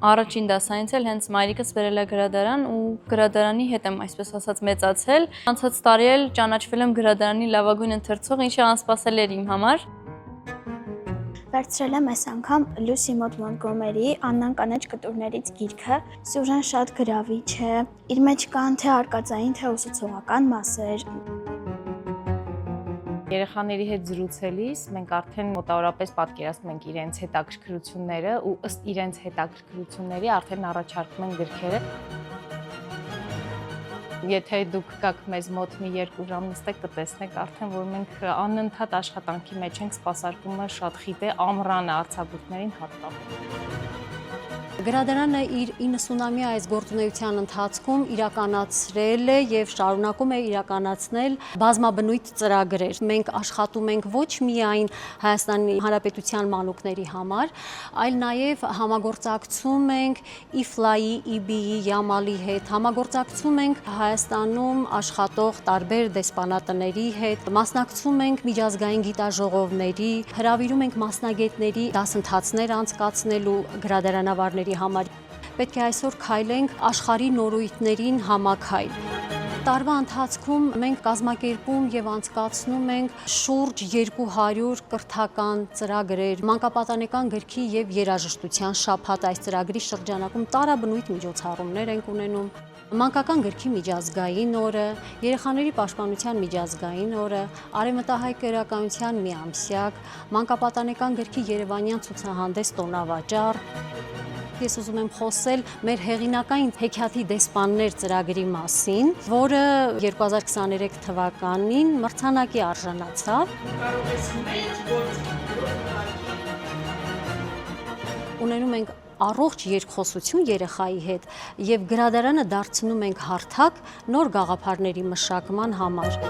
Առաջին դասայինից էլ հենց մայրիկս բերել է գրադարան ու գրադարանի հետ եմ այսպես ասած մեծացել։ Անցած տարի էլ ճանաչվել եմ գրադարանի լավագույն ընթերցող, ինչը անսպասելի էր իմ համար։ Վերցրել եմ այս անգամ Լուսի Մոտ Մոնտգոմերի «Աննան կանաչ կտուրներից» գիրքը։ Սյուժեն շատ գրավիչ է, իր մեջ կան թե արկածային, թե ուսուցողական մասեր։ Երեխաների հետ զրուցելիս մենք արդեն մոտավորապես պատկերացնում ենք իրենց հետաքրքրությունները ու ըստ իրենց հետաքրքրությունների արդեն առաջարկում ենք գրքերը։ Եթե դուք գաք մեզ մոտ մի 2 ժամ նստեք, կտեսնեք արդեն, որ մենք անընդհատ աշխատանքի մեջ ենք, սպասարկումը շատ խիտ է, ամռանը արձակուրդներին հատկապես։ Գրադարանը իր 90-ամյա այս գործունեության ընթացքում իրականացրել է և շարունակում է իրականացնել բազմաբնույթ ծրագրեր։ Մենք աշխատում ենք ոչ միայն Հայաստանի Հանրապետության մանուկների համար, այլ նաև համագործակցում ենք IFLA-ի, IB-ի, YAMAL-ի հետ, համագործակցում ենք Հայաստանում աշխատող տարբեր դեսպանատների հետ, մասնակցում ենք միջազգային գիտաժողովների, հրավիրում ենք մասնագետների դասընթացներ անցկացնելու գրադարանավարների համար։ Պետք է այսօր քայլենք աշխարհի նորույթներին համաքայլ։ Տարվա ընթացքում մենք կազմակերպում և անցկացնում ենք շուրջ 200 կրթական ծրագրեր, մանկապատանեկան գրքի և երաժշտության շաբաթ այս ծրագրի շրջանակում տարաբնույթ միջոցառումներ ենք ունենում։ Մանկական գրքի միջազգային օրը, երեխաների պաշտպանության միջազգային օրը, արևմտահայ գրականության միամսյակ, մանկապատանեկան գրքի երևանյան ցուցահանդես տոնավաճառ։ Ես ուզում եմ խոսել մեր հեղինակային հեքիաթի դեսպաններ ծրագրի մասին, որը 2023 թվականին մրցանակի արժանացավ։ Ունենում ենք առողջ երկխոսություն երեխայի հետ և գրադարանը դարձնում ենք հարթակ նոր գաղափարների մշակման համար։